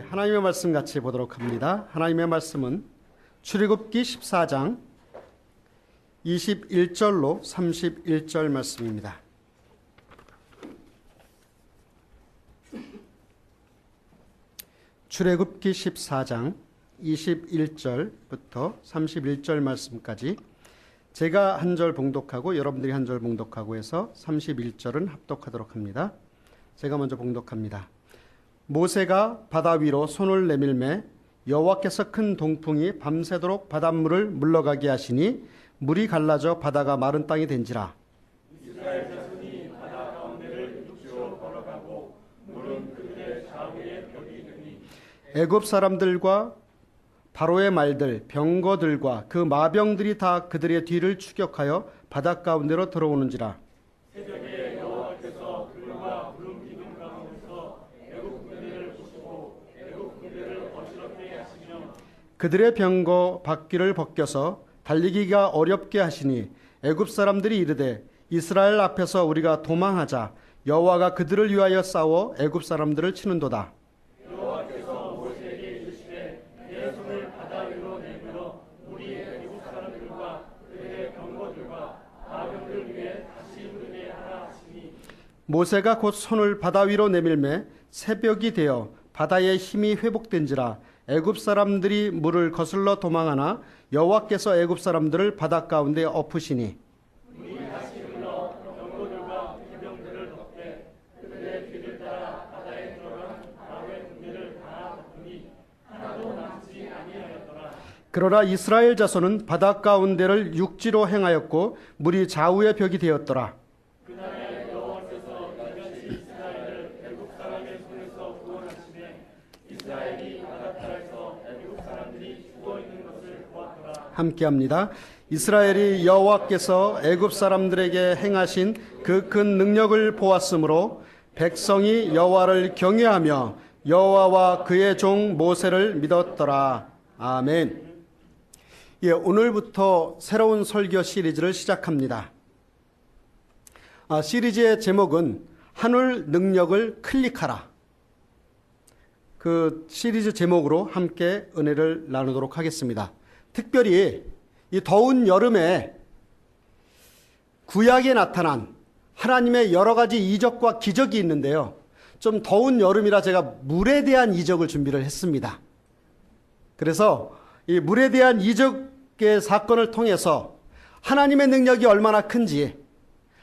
하나님의 말씀 같이 보도록 합니다. 하나님의 말씀은 출애굽기 14장 21절로 31절 말씀입니다. 출애굽기 14장 21절부터 31절 말씀까지 제가 한 절 봉독하고 여러분들이 한 절 봉독하고 해서 31절은 합독하도록 합니다. 제가 먼저 봉독합니다. 모세가 바다 위로 손을 내밀매 여호와께서 큰 동풍이 밤새도록 바닷물을 물러가게 하시니 물이 갈라져 바다가 마른 땅이 된지라. 이스라엘 자손이 바다 가운데를 육지로 걸어가고 물은 그들의 좌우에 벽이 되니 애굽 사람들과 바로의 말들 병거들과 그 마병들이 다 그들의 뒤를 추격하여 바다 가운데로 들어오는지라. 새벽에 여호와께서 불과 구름 기둥 가운데서 애굽 군대를 부수고 애굽 군대를 어지럽게 하시며 그들의 병거 바퀴를 벗겨서 달리기가 어렵게 하시니 애굽 사람들이 이르되 이스라엘 앞에서 우리가 도망하자. 여호와가 그들을 위하여 싸워 애굽 사람들을 치는도다. 여호와께서 모세에게 이르시되 내 손을 바다 위로 내밀어 물이 애굽 사람들과 그들의 병거들과 마병들 위에 다시 흐르게 하라 하시니 모세가 곧 손을 바다 위로 내밀매 새벽이 되어 바다의 힘이 회복된지라. 애굽 사람들이 물을 거슬러 도망하나 여호와께서 애굽 사람들을 바다 가운데 엎으시니 물이 다시 흘러 병거들과 기병들을 덮되 그들의 뒤를 따라 바다에 들어간 바로의 군대를 다 덮으니 하나도 남지 아니하였더라. 그러나 이스라엘 자손은 바다 가운데를 육지로 행하였고 물이 좌우의 벽이 되었더라. 그날에 여호와께서 이같이 이스라엘을 애굽 사람의 손에서 구원하시매 이스라엘이 바닷가에서 애굽 사람들이 죽어 있는 것을 보았더라. 함께합니다. 이스라엘이 여호와께서 애굽 사람들에게 행하신 그 큰 능력을 보았으므로 백성이 여호와를 경외하며 여호와와 그의 종 모세를 믿었더라. 아멘. 예, 오늘부터 새로운 설교 시리즈를 시작합니다. 시리즈의 제목은 하늘 능력을 클릭하라. 그 시리즈 제목으로 함께 은혜를 나누도록 하겠습니다. 특별히 이 더운 여름에 구약에 나타난 하나님의 여러 가지 이적과 기적이 있는데요. 좀 더운 여름이라 제가 물에 대한 이적을 준비를 했습니다. 그래서 이 물에 대한 이적의 사건을 통해서 하나님의 능력이 얼마나 큰지,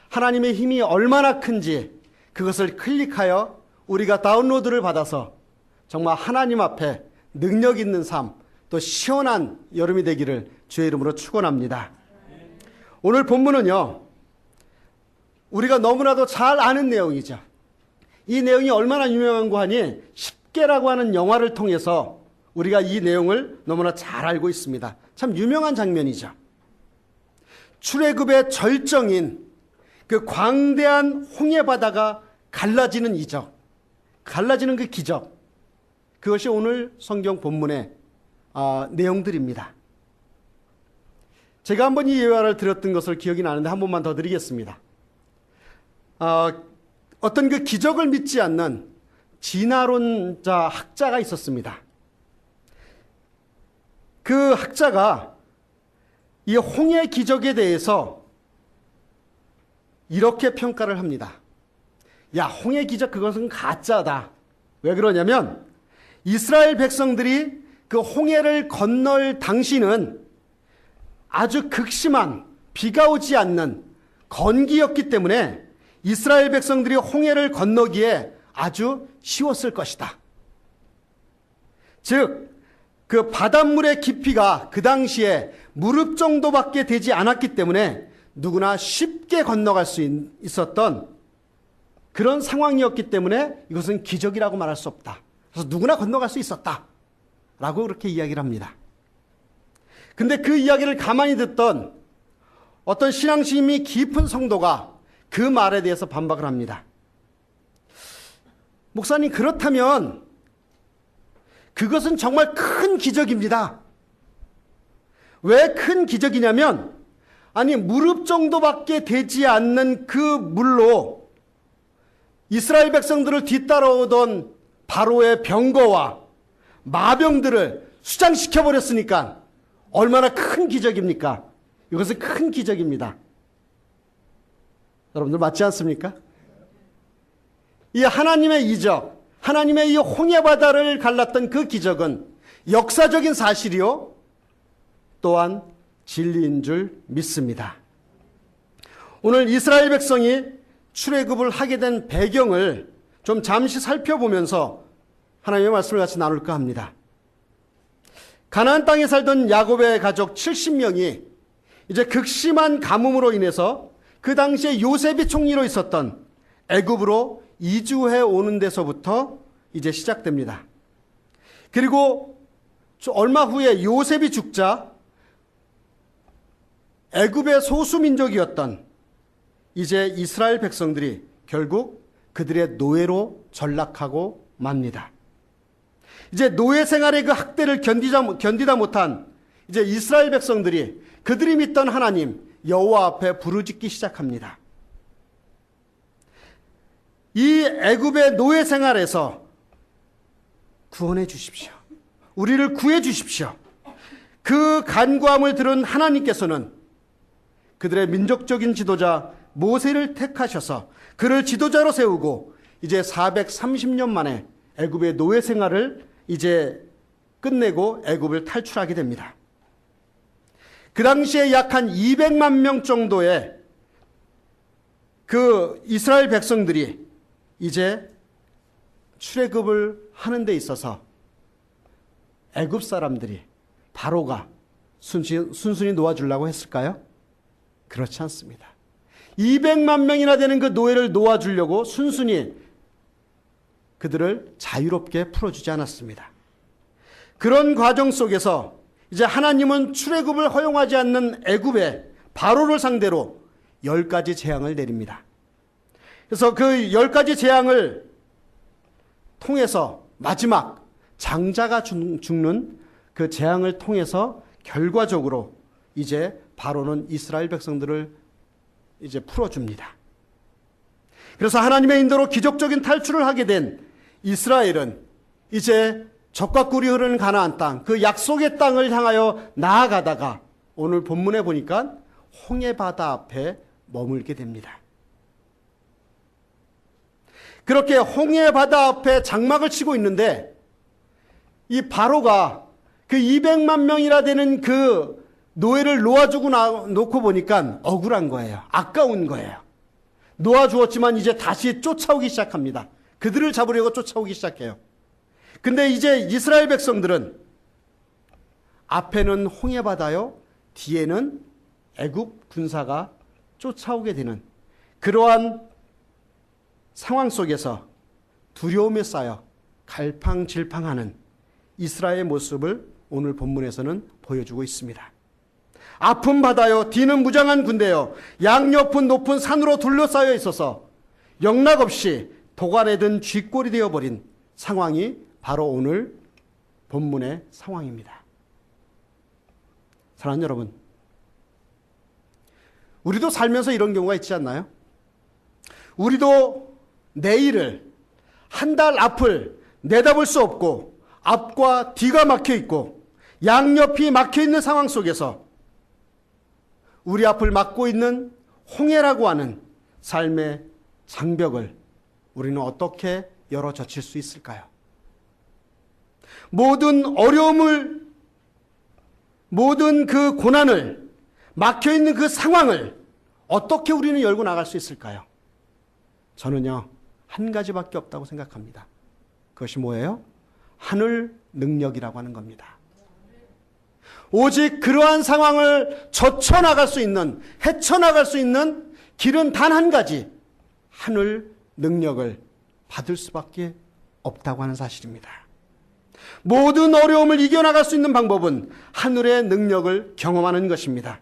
하나님의 힘이 얼마나 큰지 그것을 클릭하여 우리가 다운로드를 받아서 정말 하나님 앞에 능력 있는 삶, 또 시원한 여름이 되기를 주의 이름으로 축원합니다. 오늘 본문은요, 우리가 너무나도 잘 아는 내용이죠. 이 내용이 얼마나 유명한 거 하니 십계라고 하는 영화를 통해서 우리가 이 내용을 너무나 잘 알고 있습니다. 참 유명한 장면이죠. 출애굽의 절정인 그 광대한 홍해 바다가 갈라지는 이적, 갈라지는 그 기적, 그것이 오늘 성경 본문의 내용들입니다. 제가 한번 이 예화를 드렸던 것을 기억이 나는데 한 번만 더 드리겠습니다. 어떤 그 기적을 믿지 않는 진화론자 학자가 있었습니다. 그 학자가 이 홍해 기적에 대해서 이렇게 평가를 합니다. 야, 홍해 기적 그것은 가짜다. 왜 그러냐면 이스라엘 백성들이 그 홍해를 건널 당시는 아주 극심한 비가 오지 않는 건기였기 때문에 이스라엘 백성들이 홍해를 건너기에 아주 쉬웠을 것이다. 즉, 그 바닷물의 깊이가 그 당시에 무릎 정도밖에 되지 않았기 때문에 누구나 쉽게 건너갈 수 있었던 그런 상황이었기 때문에 이것은 기적이라고 말할 수 없다. 그래서 누구나 건너갈 수 있었다. 라고 그렇게 이야기를 합니다. 근데 그 이야기를 가만히 듣던 어떤 신앙심이 깊은 성도가 그 말에 대해서 반박을 합니다. 목사님, 그렇다면 그것은 정말 큰 기적입니다. 왜 큰 기적이냐면, 아니, 무릎 정도밖에 되지 않는 그 물로 이스라엘 백성들을 뒤따라오던 바로의 병거와 마병들을 수장시켜 버렸으니까 얼마나 큰 기적입니까? 이것은 큰 기적입니다. 여러분들 맞지 않습니까? 이 하나님의 이적, 하나님의 이 홍해 바다를 갈랐던 그 기적은 역사적인 사실이요, 또한 진리인 줄 믿습니다. 오늘 이스라엘 백성이 출애굽을 하게 된 배경을 좀 잠시 살펴보면서 하나님의 말씀을 같이 나눌까 합니다. 가나안 땅에 살던 야곱의 가족 70명이 이제 극심한 가뭄으로 인해서 그 당시에 요셉이 총리로 있었던 애굽으로 이주해 오는 데서부터 이제 시작됩니다. 그리고 얼마 후에 요셉이 죽자 애굽의 소수민족이었던 이제 이스라엘 백성들이 결국 그들의 노예로 전락하고 맙니다. 이제 노예 생활의 그 학대를 견디다 못한 이제 이스라엘 백성들이 그들이 믿던 하나님 여호와 앞에 부르짖기 시작합니다. 이 애굽의 노예 생활에서 구원해 주십시오. 우리를 구해 주십시오. 그 간구함을 들은 하나님께서는 그들의 민족적인 지도자 모세를 택하셔서 그를 지도자로 세우고 이제 430년 만에 애굽의 노예 생활을 이제 끝내고 애굽을 탈출하게 됩니다. 그 당시에 약 한 200만 명 정도의 그 이스라엘 백성들이 이제 출애굽을 하는 데 있어서 애굽 사람들이 바로가 순순히 놓아주려고 했을까요? 그렇지 않습니다. 200만 명이나 되는 그 노예를 놓아주려고 순순히 그들을 자유롭게 풀어주지 않았습니다. 그런 과정 속에서 이제 하나님은 출애굽을 허용하지 않는 애굽의 바로를 상대로 10가지 재앙을 내립니다. 그래서 그 10가지 재앙을 통해서 마지막 장자가 죽는 그 재앙을 통해서 결과적으로 이제 바로는 이스라엘 백성들을 이제 풀어줍니다. 그래서 하나님의 인도로 기적적인 탈출을 하게 된 이스라엘은 이제 젖과 꿀이 흐르는 가나안 땅, 그 약속의 땅을 향하여 나아가다가 오늘 본문에 보니까 홍해 바다 앞에 머물게 됩니다. 그렇게 홍해 바다 앞에 장막을 치고 있는데 이 바로가 그 200만 명이나 되는 그 노예를 놓고 보니까 억울한 거예요. 아까운 거예요. 놓아주었지만 이제 다시 쫓아오기 시작합니다. 그들을 잡으려고 쫓아오기 시작해요. 근데 이제 이스라엘 백성들은 앞에는 홍해 바다요, 뒤에는 애굽 군사가 쫓아오게 되는 그러한 상황 속에서 두려움에 쌓여 갈팡질팡하는 이스라엘의 모습을 오늘 본문에서는 보여주고 있습니다. 앞은 바다요, 뒤는 무장한 군대요, 양옆은 높은 산으로 둘러싸여 있어서 영락없이 도가내든 쥐꼬리 되어버린 상황이 바로 오늘 본문의 상황입니다. 사랑하는 여러분, 우리도 살면서 이런 경우가 있지 않나요? 우리도 내일을, 한 달 앞을 내다볼 수 없고 앞과 뒤가 막혀 있고 양옆이 막혀 있는 상황 속에서 우리 앞을 막고 있는 홍해라고 하는 삶의 장벽을 우리는 어떻게 열어 젖힐 수 있을까요? 모든 어려움을, 모든 그 고난을, 막혀 있는 그 상황을 어떻게 우리는 열고 나갈 수 있을까요? 저는요, 한 가지밖에 없다고 생각합니다. 그것이 뭐예요? 하늘 능력이라고 하는 겁니다. 오직 그러한 상황을 젖혀나갈 수 있는, 헤쳐나갈 수 있는 길은 단 한 가지, 하늘 능력을 받을 수밖에 없다고 하는 사실입니다. 모든 어려움을 이겨나갈 수 있는 방법은 하늘의 능력을 경험하는 것입니다.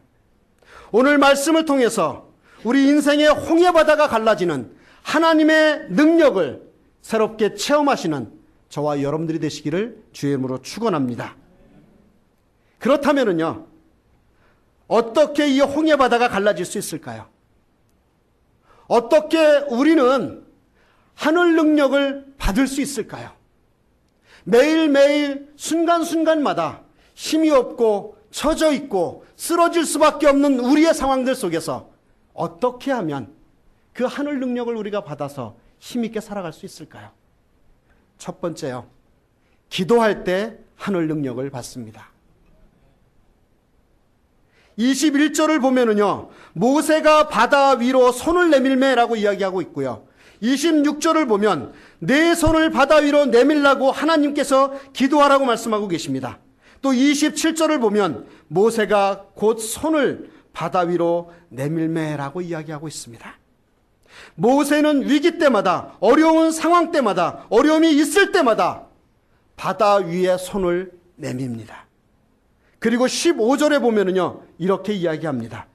오늘 말씀을 통해서 우리 인생의 홍해 바다가 갈라지는 하나님의 능력을 새롭게 체험하시는 저와 여러분들이 되시기를 주의 이름으로 축원합니다. 그렇다면은요, 어떻게 이 홍해 바다가 갈라질 수 있을까요? 어떻게 우리는 하늘 능력을 받을 수 있을까요? 매일매일 순간순간마다 힘이 없고 처져 있고 쓰러질 수밖에 없는 우리의 상황들 속에서 어떻게 하면 그 하늘 능력을 우리가 받아서 힘있게 살아갈 수 있을까요? 첫 번째요. 기도할 때 하늘 능력을 받습니다. 21절을 보면은요, 모세가 바다 위로 손을 내밀매라고 이야기하고 있고요. 26절을 보면 내 손을 바다 위로 내밀라고 하나님께서 기도하라고 말씀하고 계십니다. 또 27절을 보면 모세가 곧 손을 바다 위로 내밀매라고 이야기하고 있습니다. 모세는 위기 때마다, 어려운 상황 때마다, 어려움이 있을 때마다 바다 위에 손을 내밉니다. 그리고 15절에 보면은요, 이렇게 이야기합니다.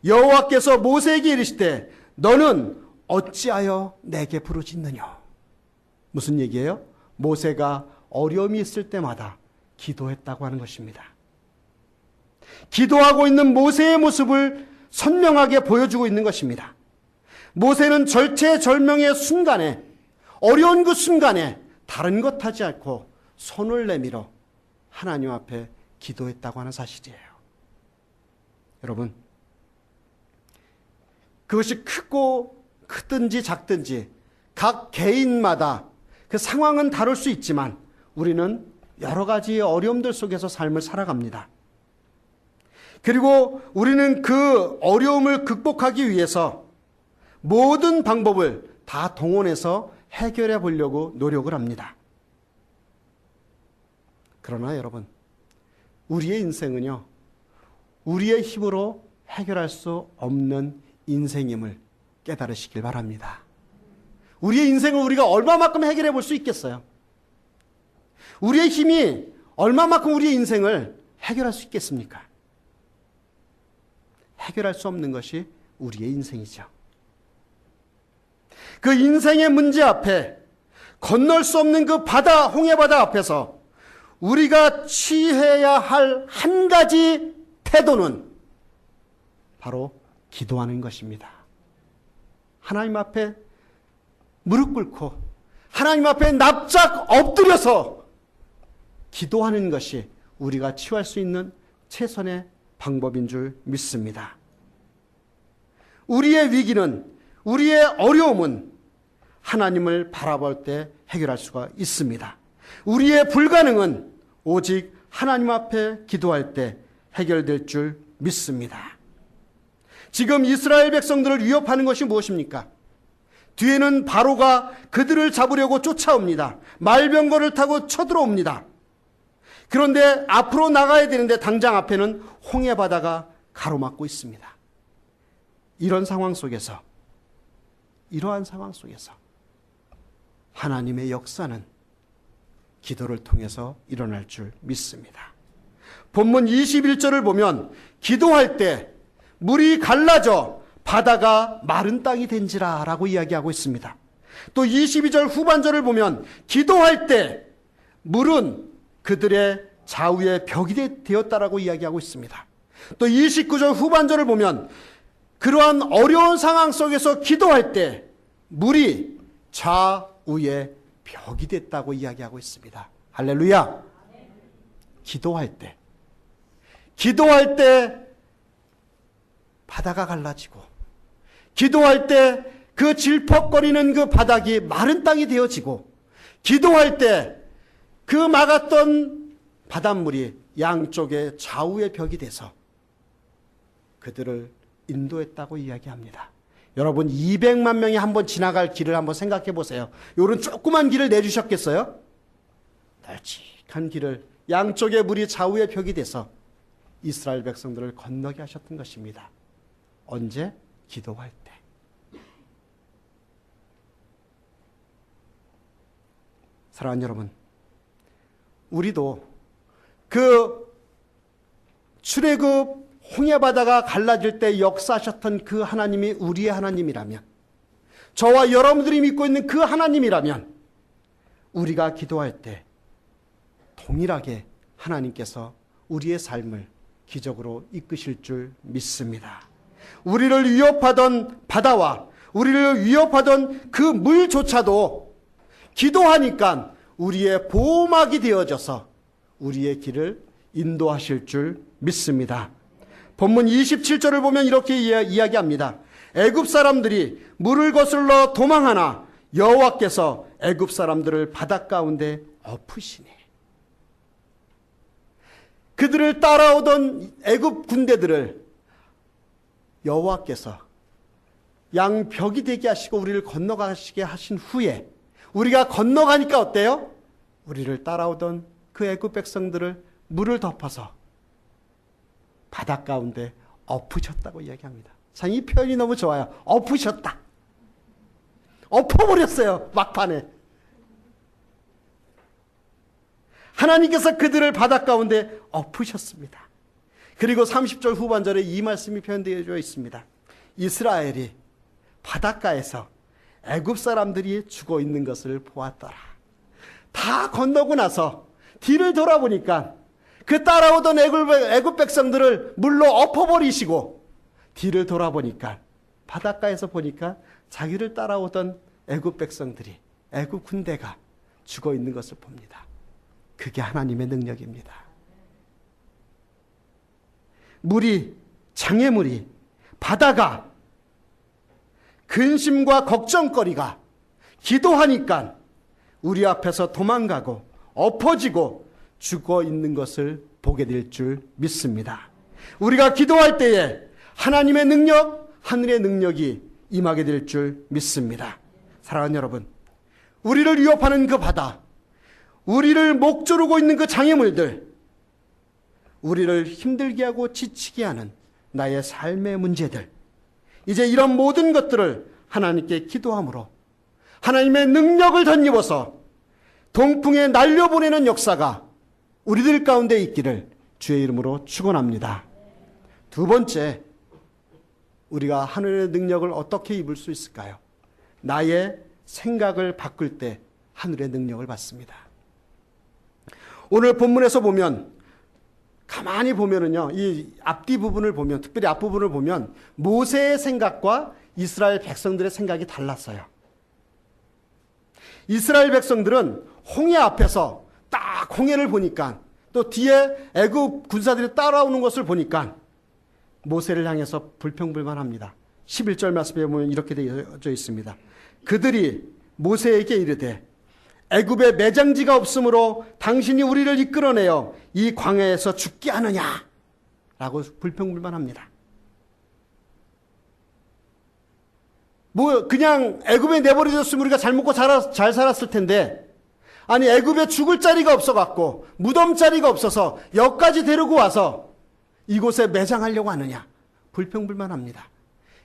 여호와께서 모세에게 이르시되 너는 어찌하여 내게 부르짖느냐. 무슨 얘기예요? 모세가 어려움이 있을 때마다 기도했다고 하는 것입니다. 기도하고 있는 모세의 모습을 선명하게 보여주고 있는 것입니다. 모세는 절체절명의 순간에, 어려운 그 순간에 다른 것 하지 않고 손을 내밀어 하나님 앞에 기도했다고 하는 사실이에요. 여러분, 그것이 크든지 작든지 각 개인마다 그 상황은 다를 수 있지만 우리는 여러 가지 어려움들 속에서 삶을 살아갑니다. 그리고 우리는 그 어려움을 극복하기 위해서 모든 방법을 다 동원해서 해결해 보려고 노력을 합니다. 그러나 여러분, 우리의 인생은요, 우리의 힘으로 해결할 수 없는 인생임을 깨달으시길 바랍니다. 우리의 인생을 우리가 얼마만큼 해결해 볼 수 있겠어요? 우리의 힘이 얼마만큼 우리의 인생을 해결할 수 있겠습니까? 해결할 수 없는 것이 우리의 인생이죠. 그 인생의 문제 앞에, 건널 수 없는 그 바다, 홍해바다 앞에서 우리가 취해야 할 한 가지 태도는 바로 기도하는 것입니다. 하나님 앞에 무릎 꿇고 하나님 앞에 납작 엎드려서 기도하는 것이 우리가 취할 수 있는 최선의 방법인 줄 믿습니다. 우리의 위기는, 우리의 어려움은 하나님을 바라볼 때 해결할 수가 있습니다. 우리의 불가능은 오직 하나님 앞에 기도할 때 해결될 줄 믿습니다. 지금 이스라엘 백성들을 위협하는 것이 무엇입니까? 뒤에는 바로가 그들을 잡으려고 쫓아옵니다. 말병거를 타고 쳐들어옵니다. 그런데 앞으로 나가야 되는데 당장 앞에는 홍해바다가 가로막고 있습니다. 이러한 상황 속에서 하나님의 역사는 기도를 통해서 일어날 줄 믿습니다. 본문 21절을 보면 기도할 때 물이 갈라져 바다가 마른 땅이 된지라 라고 이야기하고 있습니다. 또 22절 후반절을 보면 기도할 때 물은 그들의 좌우의 벽이 되었다라고 이야기하고 있습니다. 또 29절 후반절을 보면 그러한 어려운 상황 속에서 기도할 때 물이 좌우의 벽이 됐다고 이야기하고 있습니다. 할렐루야. 기도할 때 바다가 갈라지고, 기도할 때 그 질퍽거리는 그 바닥이 마른 땅이 되어지고, 기도할 때 그 막았던 바닷물이 양쪽에 좌우의 벽이 돼서 그들을 인도했다고 이야기합니다. 여러분, 200만 명이 한번 지나갈 길을 한번 생각해 보세요. 요런 조그만 길을 내주셨겠어요? 널찍한 길을 양쪽에 물이 좌우의 벽이 돼서 이스라엘 백성들을 건너게 하셨던 것입니다. 언제? 기도할 때. 사랑하는 여러분, 우리도 그 출애굽 홍해바다가 갈라질 때 역사하셨던 그 하나님이 우리의 하나님이라면, 저와 여러분들이 믿고 있는 그 하나님이라면 우리가 기도할 때 동일하게 하나님께서 우리의 삶을 기적으로 이끄실 줄 믿습니다. 우리를 위협하던 바다와 우리를 위협하던 그 물조차도 기도하니까 우리의 보호막이 되어져서 우리의 길을 인도하실 줄 믿습니다. 본문 27절을 보면 이렇게 이야기합니다. 애굽 사람들이 물을 거슬러 도망하나 여호와께서 애굽 사람들을 바닷 가운데 엎으시니. 그들을 따라오던 애굽 군대들을 여호와께서 양벽이 되게 하시고 우리를 건너가시게 하신 후에 우리가 건너가니까 어때요? 우리를 따라오던 그 애굽 백성들을 물을 덮어서 바닷 가운데 엎으셨다고 이야기합니다. 참 이 표현이 너무 좋아요. 엎으셨다. 엎어버렸어요. 막판에. 하나님께서 그들을 바닷 가운데 엎으셨습니다. 그리고 30절 후반절에 이 말씀이 표현되어 있습니다. 이스라엘이 바닷가에서 애굽 사람들이 죽어 있는 것을 보았더라. 다 건너고 나서 뒤를 돌아보니까 그 따라오던 애굽 백성들을 물로 엎어버리시고 뒤를 돌아보니까 바닷가에서 보니까 자기를 따라오던 애굽 백성들이, 애굽 군대가 죽어 있는 것을 봅니다. 그게 하나님의 능력입니다. 물이, 장애물이, 바다가, 근심과 걱정거리가 기도하니까 우리 앞에서 도망가고 엎어지고 죽어 있는 것을 보게 될 줄 믿습니다. 우리가 기도할 때에 하나님의 능력, 하늘의 능력이 임하게 될 줄 믿습니다. 사랑하는 여러분, 우리를 위협하는 그 바다, 우리를 목조르고 있는 그 장애물들, 우리를 힘들게 하고 지치게 하는 나의 삶의 문제들, 이제 이런 모든 것들을 하나님께 기도함으로 하나님의 능력을 덧입어서 동풍에 날려보내는 역사가 우리들 가운데 있기를 주의 이름으로 축원합니다. 두 번째, 우리가 하늘의 능력을 어떻게 입을 수 있을까요? 나의 생각을 바꿀 때 하늘의 능력을 받습니다. 오늘 본문에서 보면, 가만히 보면은요, 이 앞뒤 부분을 보면, 특별히 앞부분을 보면 모세의 생각과 이스라엘 백성들의 생각이 달랐어요. 이스라엘 백성들은 홍해 앞에서 딱 홍해를 보니까, 또 뒤에 애굽 군사들이 따라오는 것을 보니까 모세를 향해서 불평불만합니다. 11절 말씀에 보면 이렇게 되어져 있습니다. 그들이 모세에게 이르되 애굽에 매장지가 없으므로 당신이 우리를 이끌어내어 이 광야에서 죽게 하느냐? 라고 불평불만합니다. 그냥 애굽에 내버려졌으면 우리가 잘 먹고 잘 살았을 텐데, 아니 애굽에 죽을 자리가 없어갖고 무덤 자리가 없어서 여기까지 데리고 와서 이곳에 매장하려고 하느냐? 불평불만합니다.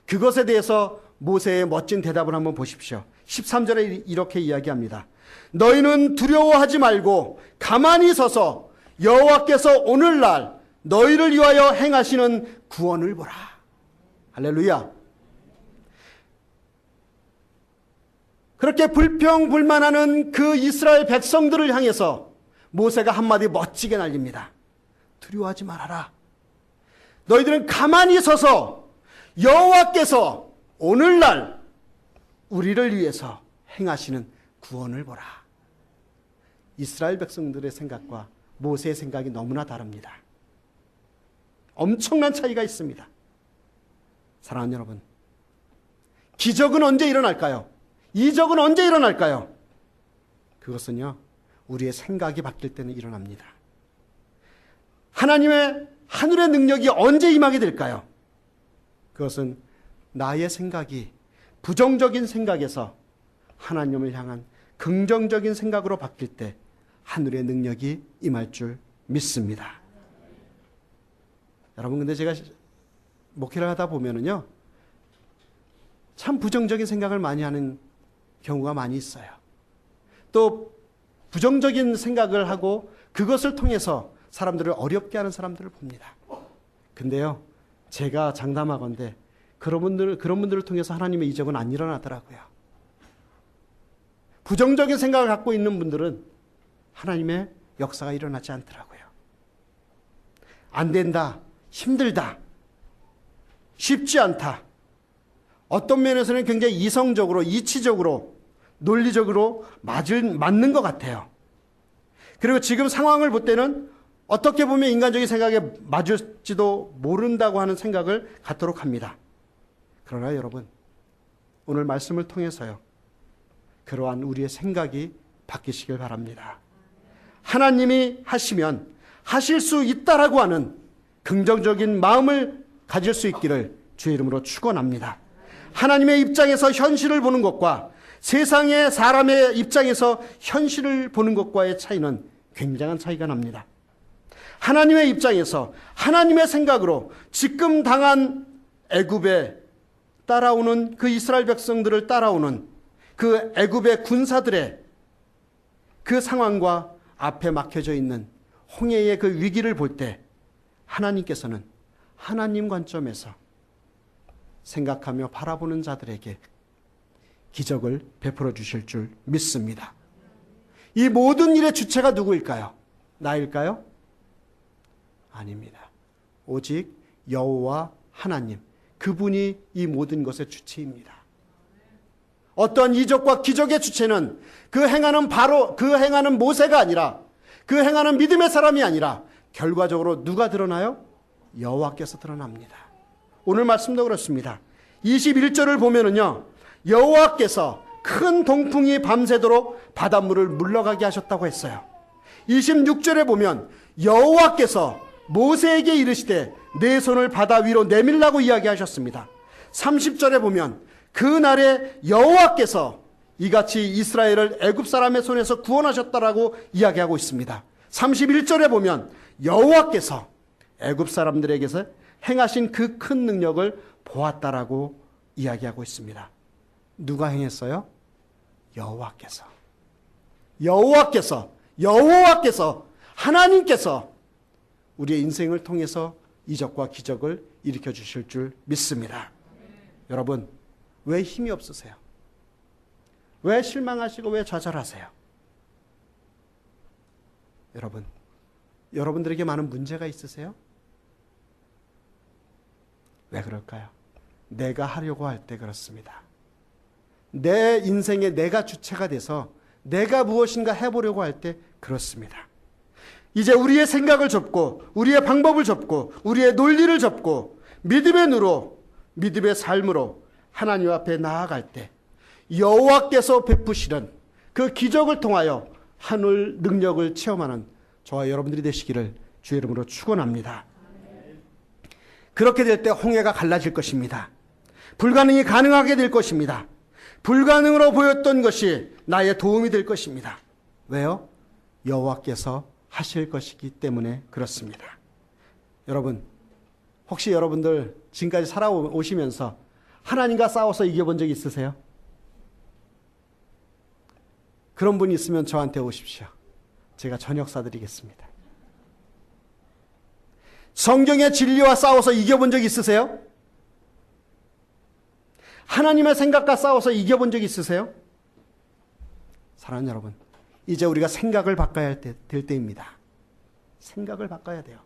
그것에 대해서 모세의 멋진 대답을 한번 보십시오. 13절에 이렇게 이야기합니다. 너희는 두려워하지 말고 가만히 서서 여호와께서 오늘날 너희를 위하여 행하시는 구원을 보라. 할렐루야. 그렇게 불평불만하는 그 이스라엘 백성들을 향해서 모세가 한마디 멋지게 날립니다. 두려워하지 말아라. 너희들은 가만히 서서 여호와께서 오늘날 우리를 위해서 행하시는 구원을 보라. 이스라엘 백성들의 생각과 모세의 생각이 너무나 다릅니다. 엄청난 차이가 있습니다. 사랑하는 여러분, 기적은 언제 일어날까요? 이적은 언제 일어날까요? 그것은요, 우리의 생각이 바뀔 때는 일어납니다. 하나님의 하늘의 능력이 언제 임하게 될까요? 그것은 나의 생각이 부정적인 생각에서 하나님을 향한 긍정적인 생각으로 바뀔 때 하늘의 능력이 임할 줄 믿습니다. 여러분, 근데 제가 목회를 하다 보면은요, 참 부정적인 생각을 많이 하는 경우가 많이 있어요. 또 부정적인 생각을 하고 그것을 통해서 사람들을 어렵게 하는 사람들을 봅니다. 근데요, 제가 장담하건대 그런 분들을 통해서 하나님의 이적은 안 일어나더라고요. 부정적인 생각을 갖고 있는 분들은 하나님의 역사가 일어나지 않더라고요. 안 된다, 힘들다, 쉽지 않다. 어떤 면에서는 굉장히 이성적으로, 이치적으로, 논리적으로 맞는 것 같아요. 그리고 지금 상황을 볼 때는 어떻게 보면 인간적인 생각에 맞을지도 모른다고 하는 생각을 갖도록 합니다. 그러나 여러분, 오늘 말씀을 통해서요, 그러한 우리의 생각이 바뀌시길 바랍니다. 하나님이 하시면 하실 수 있다라고 하는 긍정적인 마음을 가질 수 있기를 주의 이름으로 축원합니다. 하나님의 입장에서 현실을 보는 것과 세상의 사람의 입장에서 현실을 보는 것과의 차이는 굉장한 차이가 납니다. 하나님의 입장에서 하나님의 생각으로 지금 당한 애굽에 따라오는 그 이스라엘 백성들을 따라오는 그 애굽의 군사들의 그 상황과 앞에 막혀져 있는 홍해의 그 위기를 볼 때 하나님께서는 하나님 관점에서 생각하며 바라보는 자들에게 기적을 베풀어 주실 줄 믿습니다. 이 모든 일의 주체가 누구일까요? 나일까요? 아닙니다. 오직 여호와 하나님, 그분이 이 모든 것의 주체입니다. 어떠한 이적과 기적의 주체는 그 행하는 모세가 아니라, 그 행하는 믿음의 사람이 아니라 결과적으로 누가 드러나요? 여호와께서 드러납니다. 오늘 말씀도 그렇습니다. 21절을 보면은요, 여호와께서 큰 동풍이 밤새도록 바닷물을 물러가게 하셨다고 했어요. 26절에 보면 여호와께서 모세에게 이르시되 내 손을 바다 위로 내밀라고 이야기하셨습니다. 30절에 보면 그날에 여호와께서 이같이 이스라엘을 애굽 사람의 손에서 구원하셨다라고 이야기하고 있습니다. 31절에 보면 여호와께서 애굽 사람들에게서 행하신 그 큰 능력을 보았다라고 이야기하고 있습니다. 누가 행했어요? 여호와께서 하나님께서 우리의 인생을 통해서 이적과 기적을 일으켜 주실 줄 믿습니다. 여러분, 왜 힘이 없으세요? 왜 실망하시고 왜 좌절하세요? 여러분들에게 많은 문제가 있으세요? 왜 그럴까요? 내가 하려고 할 때 그렇습니다. 내 인생에 내가 주체가 돼서 내가 무엇인가 해보려고 할 때 그렇습니다. 이제 우리의 생각을 접고 우리의 방법을 접고 우리의 논리를 접고 믿음의 눈으로, 믿음의 삶으로 하나님 앞에 나아갈 때 여호와께서 베푸시는 그 기적을 통하여 하늘 능력을 체험하는 저와 여러분들이 되시기를 주의 이름으로 축원합니다. 그렇게 될 때 홍해가 갈라질 것입니다. 불가능이 가능하게 될 것입니다. 불가능으로 보였던 것이 나의 도움이 될 것입니다. 왜요? 여호와께서 하실 것이기 때문에 그렇습니다. 여러분, 혹시 여러분들 지금까지 살아오시면서 하나님과 싸워서 이겨본 적 있으세요? 그런 분이 있으면 저한테 오십시오. 제가 저녁 사드리겠습니다. 성경의 진리와 싸워서 이겨본 적 있으세요? 하나님의 생각과 싸워서 이겨본 적 있으세요? 사랑하는 여러분, 이제 우리가 생각을 바꿔야 될 때입니다. 생각을 바꿔야 돼요.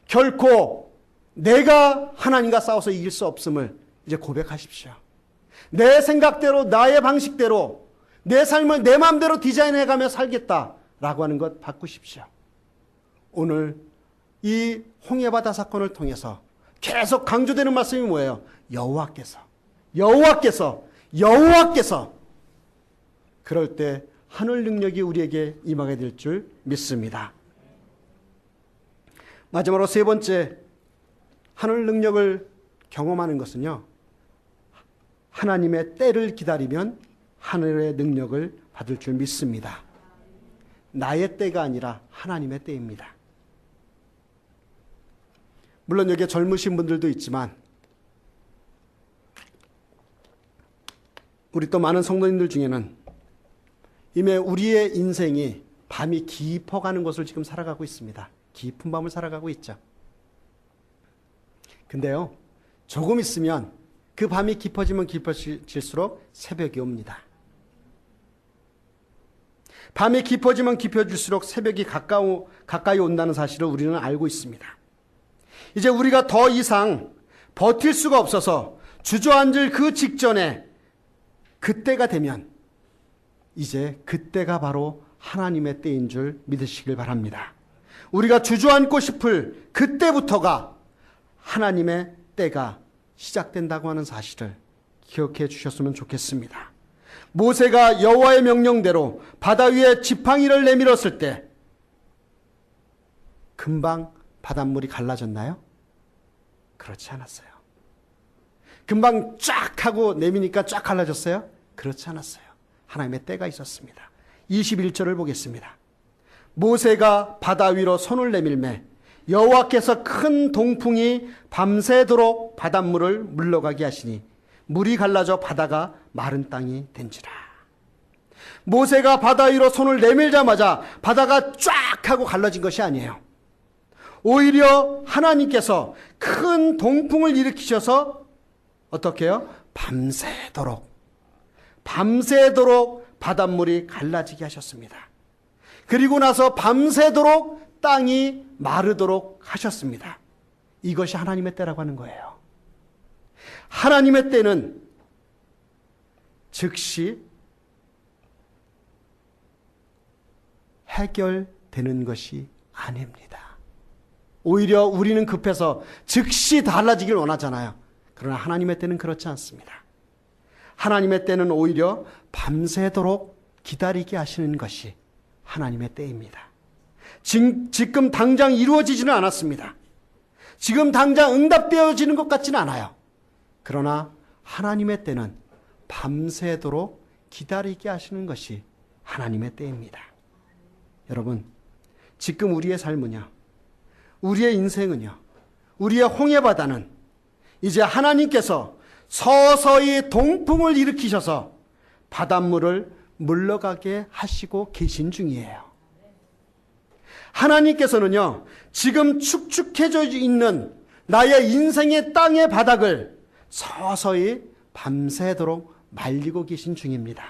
결코 내가 하나님과 싸워서 이길 수 없음을 이제 고백하십시오. 내 생각대로, 나의 방식대로 내 삶을 내 마음대로 디자인해가며 살겠다라고 하는 것 바꾸십시오. 오늘 이 홍해바다 사건을 통해서 계속 강조되는 말씀이 뭐예요? 여호와께서 그럴 때 하늘 능력이 우리에게 임하게 될 줄 믿습니다. 마지막으로 세 번째, 하늘 능력을 경험하는 것은요, 하나님의 때를 기다리면 하늘의 능력을 받을 줄 믿습니다. 나의 때가 아니라 하나님의 때입니다. 물론 여기에 젊으신 분들도 있지만 우리 또 많은 성도님들 중에는 이미 우리의 인생이 밤이 깊어가는 것을 지금 살아가고 있습니다. 깊은 밤을 살아가고 있죠. 근데요, 조금 있으면 그 밤이 깊어지면 깊어질수록 새벽이 옵니다. 밤이 깊어지면 깊어질수록 새벽이 가까이 온다는 사실을 우리는 알고 있습니다. 이제 우리가 더 이상 버틸 수가 없어서 주저앉을 그 직전에 그때가 되면 이제 그때가 바로 하나님의 때인 줄 믿으시길 바랍니다. 우리가 주저앉고 싶을 그때부터가 하나님의 때가 시작된다고 하는 사실을 기억해 주셨으면 좋겠습니다. 모세가 여호와의 명령대로 바다 위에 지팡이를 내밀었을 때 금방 바닷물이 갈라졌나요? 그렇지 않았어요. 금방 쫙 하고 내미니까 쫙 갈라졌어요? 그렇지 않았어요. 하나님의 때가 있었습니다. 21절을 보겠습니다. 모세가 바다 위로 손을 내밀매 여호와께서 큰 동풍이 밤새도록 바닷물을 물러가게 하시니 물이 갈라져 바다가 마른 땅이 된지라. 모세가 바다 위로 손을 내밀자마자 바다가 쫙 하고 갈라진 것이 아니에요. 오히려 하나님께서 큰 동풍을 일으키셔서 어떻게 해요? 밤새도록 바닷물이 갈라지게 하셨습니다. 그리고 나서 밤새도록 땅이 마르도록 하셨습니다. 이것이 하나님의 때라고 하는 거예요. 하나님의 때는 즉시 해결되는 것이 아닙니다. 오히려 우리는 급해서 즉시 달라지길 원하잖아요. 그러나 하나님의 때는 그렇지 않습니다. 하나님의 때는 오히려 밤새도록 기다리게 하시는 것이 하나님의 때입니다. 지금 당장 이루어지지는 않았습니다. 지금 당장 응답되어지는 것 같지는 않아요. 그러나 하나님의 때는 밤새도록 기다리게 하시는 것이 하나님의 때입니다. 여러분, 지금 우리의 삶은요, 우리의 인생은요, 우리의 홍해바다는 이제 하나님께서 서서히 동풍을 일으키셔서 바닷물을 물러가게 하시고 계신 중이에요. 하나님께서는요, 지금 축축해져 있는 나의 인생의 땅의 바닥을 서서히 밤새도록 말리고 계신 중입니다.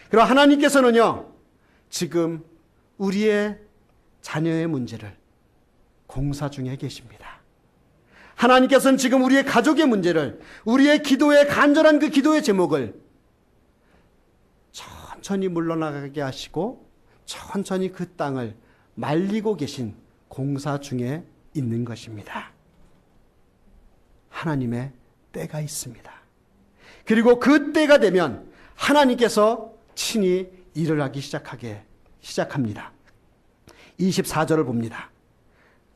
그리고 하나님께서는요, 지금 우리의 자녀의 문제를 공사 중에 계십니다. 하나님께서는 지금 우리의 가족의 문제를, 우리의 기도의 간절한 그 기도의 제목을 천천히 물러나가게 하시고 천천히 그 땅을 말리고 계신 공사 중에 있는 것입니다. 하나님의 때가 있습니다. 그리고 그 때가 되면 하나님께서 친히 일을 하기 시작합니다. 24절을 봅니다.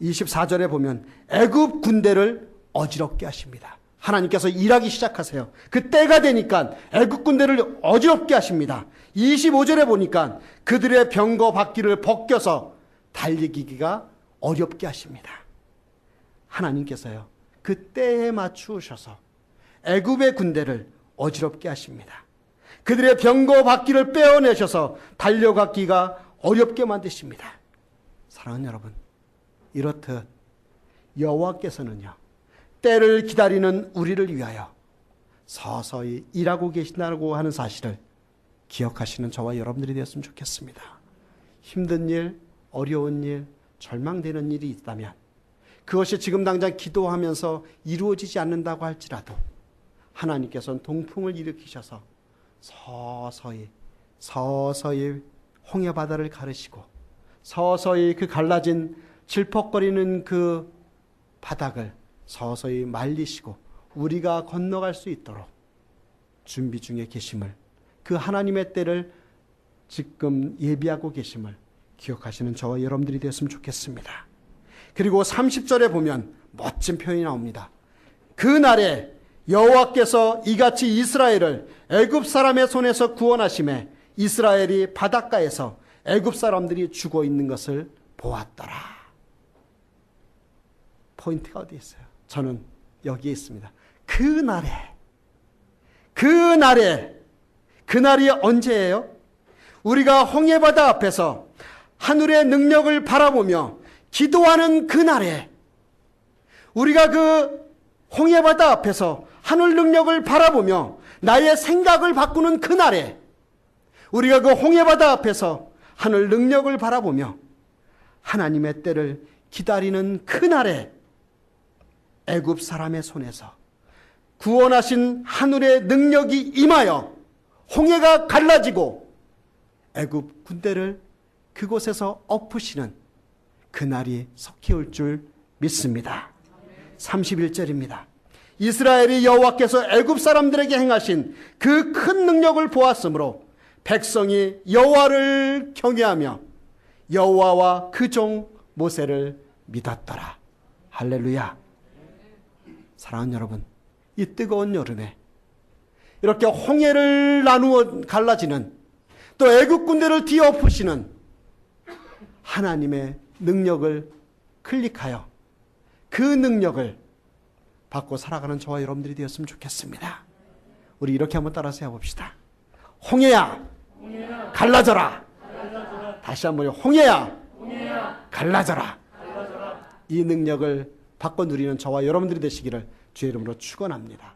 24절에 보면 애굽 군대를 어지럽게 하십니다. 하나님께서 일하기 시작하세요. 그 때가 되니까 애굽 군대를 어지럽게 하십니다. 25절에 보니까 그들의 병거 바퀴를 벗겨서 달리기가 어렵게 하십니다. 하나님께서요, 그 때에 맞추셔서 애굽의 군대를 어지럽게 하십니다. 그들의 병거 바퀴를 빼어내셔서 달려가기가 어렵게 만드십니다. 사랑하는 여러분, 이렇듯 여호와께서는요, 때를 기다리는 우리를 위하여 서서히 일하고 계신다고 하는 사실을 기억하시는 저와 여러분들이 되었으면 좋겠습니다. 힘든 일, 어려운 일, 절망되는 일이 있다면 그것이 지금 당장 기도하면서 이루어지지 않는다고 할지라도 하나님께서는 동풍을 일으키셔서 서서히 홍해바다를 가르시고 서서히 그 갈라진 질퍽거리는 그 바닥을 서서히 말리시고 우리가 건너갈 수 있도록 준비 중에 계심을, 그 하나님의 때를 지금 예비하고 계심을 기억하시는 저와 여러분들이 되었으면 좋겠습니다. 그리고 30절에 보면 멋진 표현이 나옵니다. 그날에 여호와께서 이같이 이스라엘을 애굽 사람의 손에서 구원하심에 이스라엘이 바닷가에서 애굽 사람들이 죽어 있는 것을 보았더라. 포인트가 어디 있어요? 저는 여기에 있습니다. 그날이 언제예요? 우리가 홍해바다 앞에서 하늘의 능력을 바라보며 기도하는 그날에, 우리가 그 홍해바다 앞에서 하늘 능력을 바라보며 나의 생각을 바꾸는 그날에, 우리가 그 홍해바다 앞에서 하늘 능력을 바라보며 하나님의 때를 기다리는 그날에 애굽 사람의 손에서 구원하신 하늘의 능력이 임하여 홍해가 갈라지고 애굽 군대를 그곳에서 엎으시는 그날이 속히 올 줄 믿습니다. 31절입니다. 이스라엘이 여호와께서 애굽 사람들에게 행하신 그 큰 능력을 보았으므로 백성이 여호와를 경외하며 여호와와 그 종 모세를 믿었더라. 할렐루야. 사랑하는 여러분, 이 뜨거운 여름에 이렇게 홍해를 나누어 갈라지는, 또 애굽 군대를 뒤엎으시는 하나님의 능력을 클릭하여 그 능력을 받고 살아가는 저와 여러분들이 되었으면 좋겠습니다. 우리 이렇게 한번 따라서 해봅시다. 홍해야, 갈라져라. 다시 한번 홍해야, 갈라져라. 이 능력을 받고 누리는 저와 여러분들이 되시기를 주의 이름으로 축원합니다.